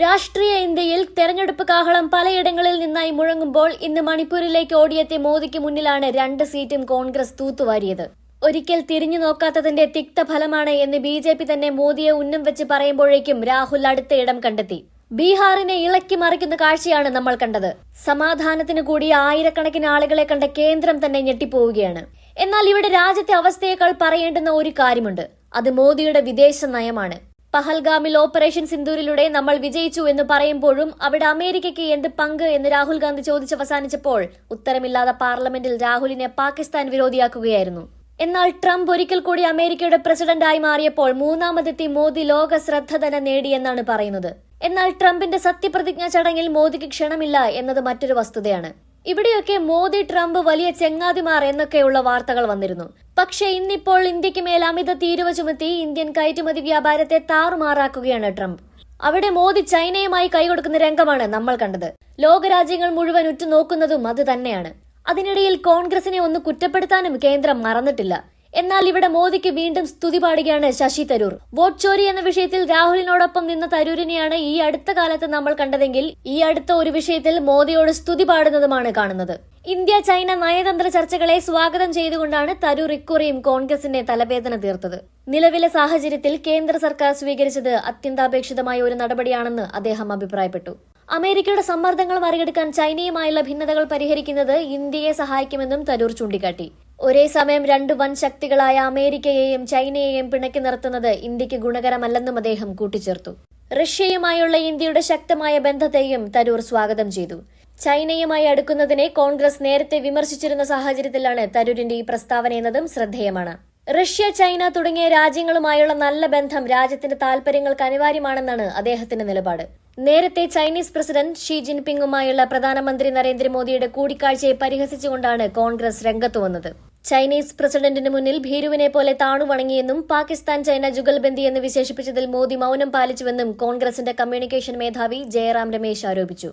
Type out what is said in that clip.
രാഷ്ട്രീയ ഇന്ത്യയിൽ തെരഞ്ഞെടുപ്പ് കാഹളം പലയിടങ്ങളിൽ നിന്നായി മുഴങ്ങുമ്പോൾ ഇന്ന് മണിപ്പൂരിലേക്ക് ഓടിയെത്തിയ മോദിക്ക് മുന്നിലാണ് 2 സീറ്റും കോൺഗ്രസ് തൂത്തുവാരിയത്. ഒരിക്കൽ തിരിഞ്ഞു നോക്കാത്തതിന്റെ തിക്തഫലമാണ് എന്ന് BJP തന്നെ മോദിയെ ഉന്നം വെച്ച് പറയുമ്പോഴേക്കും രാഹുൽ അടുത്ത ഇടം കണ്ടെത്തി. ബീഹാറിനെ ഇളക്കി മറിക്കുന്ന കാഴ്ചയാണ് നമ്മൾ കണ്ടത്. സമാധാനത്തിന് കൂടി ആയിരക്കണക്കിന് ആളുകളെ കണ്ട കേന്ദ്രം തന്നെ ഞെട്ടിപ്പോവുകയാണ്. എന്നാൽ ഇവിടെ രാജ്യത്തെ അവസ്ഥയേക്കാൾ പറയേണ്ടുന്ന ഒരു കാര്യമുണ്ട്. അത് മോദിയുടെ വിദേശ നയമാണ്. പഹൽഗാമിൽ ഓപ്പറേഷൻ സിന്ദൂരിലൂടെ നമ്മൾ വിജയിച്ചു എന്ന് പറയുമ്പോഴും അവിടെ അമേരിക്കയ്ക്ക് എന്ത് പങ്ക് എന്ന് രാഹുൽ ഗാന്ധി ചോദിച്ചവസാനിച്ചപ്പോൾ ഉത്തരമില്ലാതെ പാർലമെന്റിൽ രാഹുലിനെ പാകിസ്ഥാൻ വിരോധിയാക്കുകയായിരുന്നു. എന്നാൽ ട്രംപ് ഒരിക്കൽ കൂടി അമേരിക്കയുടെ പ്രസിഡന്റായി മാറിയപ്പോൾ മൂന്നാമതെത്തി മോദി ലോക ശ്രദ്ധ തന്നെ നേടിയെന്നാണ് പറയുന്നത്. എന്നാൽ ട്രംപിന്റെ സത്യപ്രതിജ്ഞാ ചടങ്ങിൽ മോദിക്ക് ക്ഷണമില്ല എന്നത് മറ്റൊരു വസ്തുതയാണ്. ഇവിടെയൊക്കെ മോദി ട്രംപ് വലിയ ചെങ്ങാതിമാർ എന്നൊക്കെയുള്ള വാർത്തകൾ വന്നിരുന്നു. പക്ഷേ ഇന്നിപ്പോൾ ഇന്ത്യക്ക് മേൽ അമിത തീരുവ ചുമത്തി ഇന്ത്യൻ കയറ്റുമതി വ്യാപാരത്തെ താറുമാറാക്കുകയാണ് ട്രംപ്. അവിടെ മോദി ചൈനയുമായി കൈകൊടുക്കുന്ന രംഗമാണ് നമ്മൾ കണ്ടത്. ലോകരാജ്യങ്ങൾ മുഴുവൻ ഉറ്റുനോക്കുന്നതും അത് തന്നെയാണ്. അതിനിടയിൽ കോൺഗ്രസിനെ ഒന്ന് കുറ്റപ്പെടുത്താനും കേന്ദ്രം മറന്നിട്ടില്ല. എന്നാൽ ഇവിടെ മോദിക്ക് വീണ്ടും സ്തുതി പാടുകയാണ് ശശി തരൂർ. വോട്ട് ചോരി എന്ന വിഷയത്തിൽ രാഹുലിനോടൊപ്പം നിന്ന തരൂരിനെയാണ് ഈ അടുത്ത കാലത്ത് നമ്മൾ കണ്ടതെങ്കിൽ ഈ അടുത്ത ഒരു വിഷയത്തിൽ മോദിയോട് സ്തുതി പാടുന്നതുമാണ് കാണുന്നത്. ഇന്ത്യ ചൈന നയതന്ത്ര ചർച്ചകളെ സ്വാഗതം ചെയ്തുകൊണ്ടാണ് തരൂർ ഇക്കുറിയും കോൺഗ്രസിന്റെ തലവേദന തീർത്തത്. നിലവിലെ സാഹചര്യത്തിൽ കേന്ദ്ര സർക്കാർ സ്വീകരിച്ചത് അത്യന്താപേക്ഷിതമായ ഒരു നടപടിയാണെന്ന് അദ്ദേഹം അഭിപ്രായപ്പെട്ടു. അമേരിക്കയുടെ സമ്മർദ്ദങ്ങൾ മറികടക്കാൻ ചൈനയുമായുള്ള ഭിന്നതകൾ പരിഹരിക്കുന്നത് ഇന്ത്യയെ സഹായിക്കുമെന്നും തരൂർ ചൂണ്ടിക്കാട്ടി. ഒരേ സമയം 2 വൻ ശക്തികളായ അമേരിക്കയെയും ചൈനയെയും പിണക്കി നിർത്തുന്നത് ഇന്ത്യക്ക് ഗുണകരമല്ലെന്നും അദ്ദേഹം കൂട്ടിച്ചേർത്തു. റഷ്യയുമായുള്ള ഇന്ത്യയുടെ ശക്തമായ ബന്ധത്തെയും തരൂർ സ്വാഗതം ചെയ്തു. ചൈനയുമായി അടുക്കുന്നതിനെ കോൺഗ്രസ് നേരത്തെ വിമർശിച്ചിരുന്ന സാഹചര്യത്തിലാണ് തരൂരിന്റെ ഈ പ്രസ്താവന എന്നതും ശ്രദ്ധേയമാണ്. റഷ്യ, ചൈന തുടങ്ങിയ രാജ്യങ്ങളുമായുള്ള നല്ല ബന്ധം രാജ്യത്തിന്റെ താൽപര്യങ്ങൾക്ക് അനിവാര്യമാണെന്നാണ് അദ്ദേഹത്തിന്റെ നിലപാട്. നേരത്തെ ചൈനീസ് പ്രസിഡന്റ് ഷീ ജിൻപിങ്ങുമായുള്ള പ്രധാനമന്ത്രി നരേന്ദ്രമോദിയുടെ കൂടിക്കാഴ്ചയെ പരിഹസിച്ചുകൊണ്ടാണ് കോൺഗ്രസ് രംഗത്തു വന്നത്. ചൈനീസ് പ്രസിഡന്റിന് മുന്നിൽ ഭീരുവിനെ പോലെ താണുവണങ്ങിയെന്നും പാകിസ്ഥാൻ ചൈന ജുഗൽബന്ദി എന്ന് വിശേഷിപ്പിച്ചതിൽ മോദി മൗനം പാലിച്ചുവെന്നും കോൺഗ്രസിന്റെ കമ്മ്യൂണിക്കേഷൻ മേധാവി ജയറാം രമേശ് ആരോപിച്ചു.